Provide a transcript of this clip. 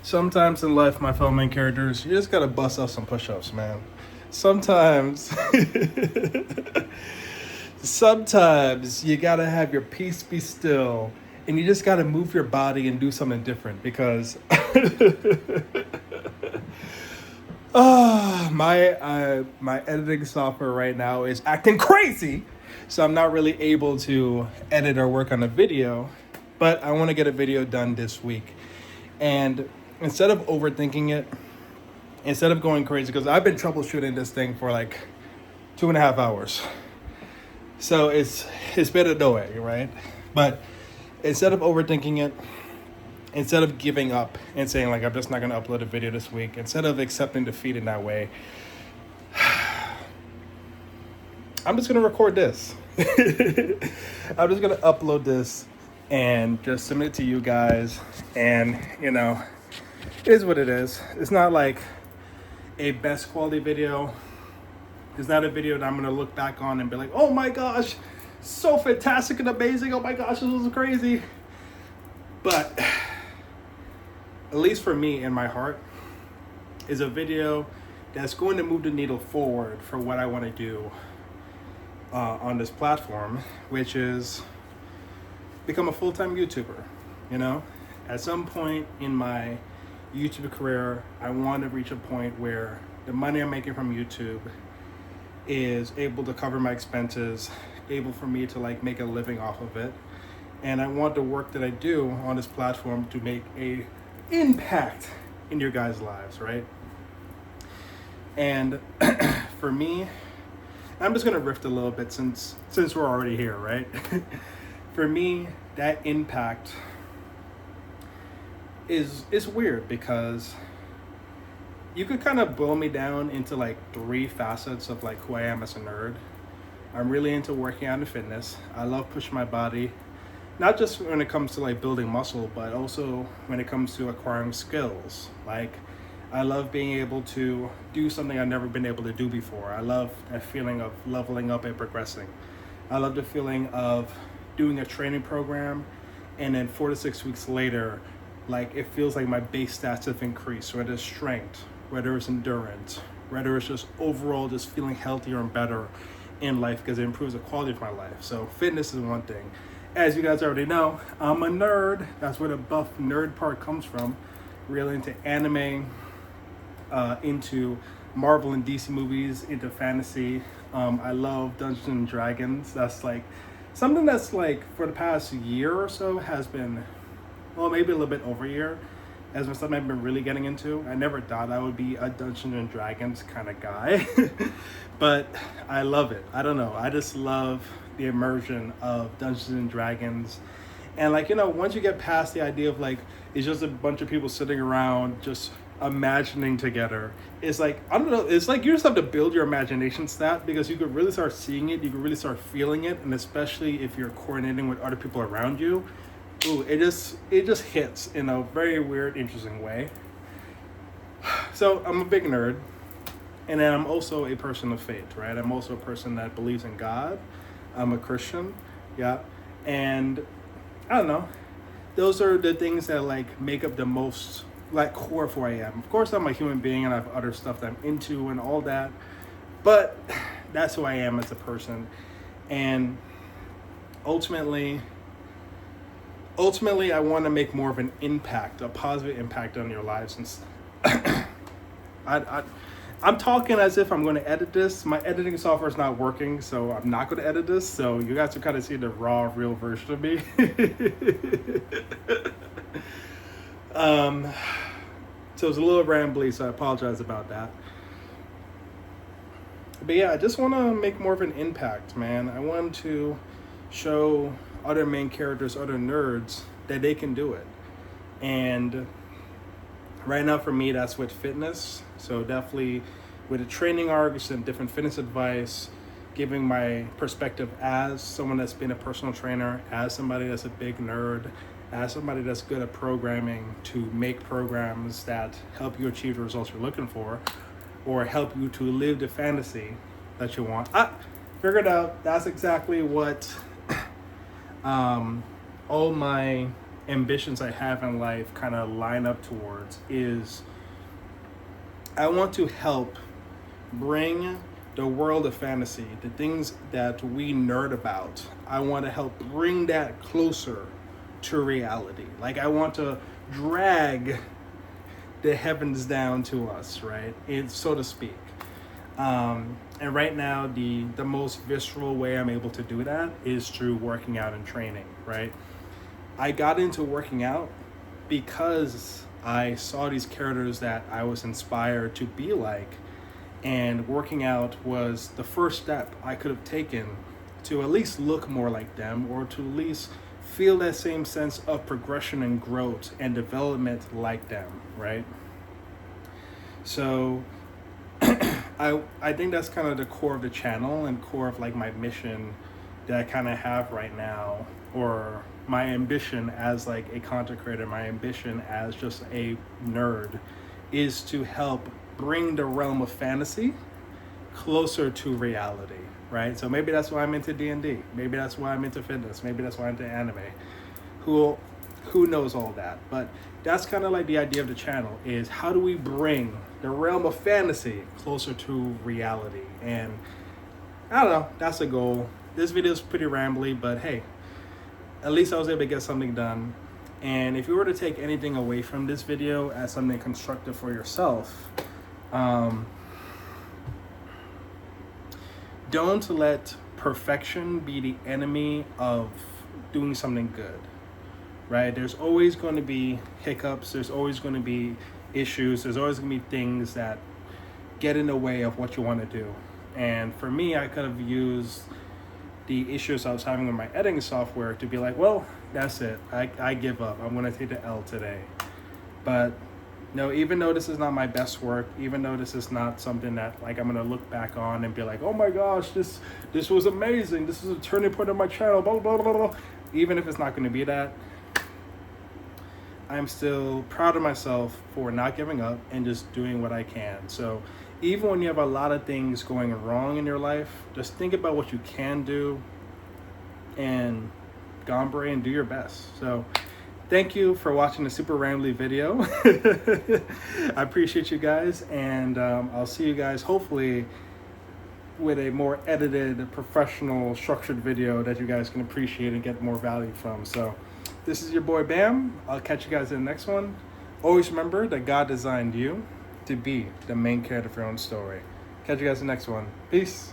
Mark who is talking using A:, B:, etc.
A: Sometimes in life, my fellow main characters, you just gotta bust out some push-ups, man. Sometimes, sometimes you gotta have your peace be still, and you just gotta move your body and do something different because my editing software right now is acting crazy, so I'm not really able to edit or work on a video. But I want to get a video done this week, and instead of overthinking it, instead of going crazy, because I've been troubleshooting this thing for like 2.5 hours, so it's been annoying, right? But instead of overthinking it, instead of giving up and saying like I'm just not gonna upload a video this week, instead of accepting defeat in that way, I'm just gonna record this. I'm just gonna upload this and just submit it to you guys, and it is what it is. It's not like a best quality video. It's not a video that I'm gonna look back on and be like, oh my gosh, so fantastic and amazing, oh my gosh, this was crazy. But at least for me in my heart, is a video that's going to move the needle forward for what I want to do on this platform, which is become a full-time YouTuber. At some point in my YouTube career, I want to reach a point where the money I'm making from YouTube is able to cover my expenses, able for me to like make a living off of it. And I want the work that I do on this platform to make a impact in your guys' lives, right? And for me, I'm just gonna riff a little bit since we're already here, right? For me, that impact is weird because you could kind of boil me down into like 3 facets of like who I am as a nerd. I'm really into working out in fitness. I love pushing my body, not just when it comes to like building muscle, but also when it comes to acquiring skills. Like, I love being able to do something I've never been able to do before. I love that feeling of leveling up and progressing. I love the feeling of doing a training program and then 4 to 6 weeks later, like it feels like my base stats have increased, whether it's strength, whether it's endurance, whether it's just overall just feeling healthier and better in life because it improves the quality of my life. So fitness is one thing. As you guys already know, I'm a nerd. That's where the buff nerd part comes from. Really into anime, into Marvel and DC movies, into fantasy. I love Dungeons and Dragons. That's like something that's like for the past year or so has been, well, maybe a little bit over a year, has been something I've been really getting into. I never thought I would be a Dungeons and Dragons kind of guy, but I love it. I don't know. I just love the immersion of Dungeons and Dragons. And like, once you get past the idea of like, it's just a bunch of people sitting around just imagining together, it's like, I don't know, it's like you just have to build your imagination stat because you could really start seeing it, you could really start feeling it, and especially if you're coordinating with other people around you, it just hits in a very weird, interesting way. So I'm a big nerd, and then I'm also a person of faith, right? I'm also a person that believes in God. I'm a Christian, yeah, and I don't know. Those are the things that like make up the most like core of who I am. Of course, I'm a human being and I have other stuff that I'm into and all that, but that's who I am as a person. And ultimately, I want to make more of an impact, a positive impact on your lives. And I'm talking as if I'm going to edit this. My editing software is not working, so I'm not going to edit this. So you guys will kind of see the raw, real version of me. So it's a little rambly, so I apologize about that. But yeah, I just want to make more of an impact, man. I want to show other main characters, other nerds, that they can do it. And right now for me, that's with fitness. So definitely with the training arcs and different fitness advice, giving my perspective as someone that's been a personal trainer, as somebody that's a big nerd, as somebody that's good at programming, to make programs that help you achieve the results you're looking for, or help you to live the fantasy that you want. Figured out that's exactly what all my ambitions I have in life kind of line up towards is I want to help bring the world of fantasy, the things that we nerd about, I want to help bring that closer to reality. Like, I want to drag the heavens down to us, right? It's so to speak. And right now, the most visceral way I'm able to do that is through working out and training, right? I got into working out because I saw these characters that I was inspired to be like, and working out was the first step I could have taken to at least look more like them, or to at least feel that same sense of progression and growth and development like them, right? So I think that's kind of the core of the channel and core of like my mission that I kind of have right now, or my ambition as like a content creator, my ambition as just a nerd, is to help bring the realm of fantasy closer to reality, right? So maybe that's why I'm into D&D. Maybe that's why I'm into fitness. Maybe that's why I'm into anime. Who knows all that? But that's kind of like the idea of the channel, is how do we bring the realm of fantasy closer to reality? And I don't know, that's a goal. This video is pretty rambly, but hey, at least I was able to get something done. And if you were to take anything away from this video as something constructive for yourself, don't let perfection be the enemy of doing something good, right? There's always going to be hiccups. There's always going to be issues. There's always going to be things that get in the way of what you want to do. And for me, I could have used the issues I was having with my editing software to be like, well, that's it. I give up. I'm going to take the L today. But no, even though this is not my best work, even though this is not something that like I'm going to look back on and be like, oh my gosh, this was amazing. This is a turning point of my channel, blah, blah, blah, blah. Even if it's not going to be that, I'm still proud of myself for not giving up and just doing what I can. So even when you have a lot of things going wrong in your life, just think about what you can do and gombre and do your best. So thank you for watching the super rambly video. I appreciate you guys, and I'll see you guys hopefully with a more edited, professional, structured video that you guys can appreciate and get more value from. So this is your boy Bam. I'll catch you guys in the next one. Always remember that God designed you to be the main character of your own story. Catch you guys in the next one. Peace.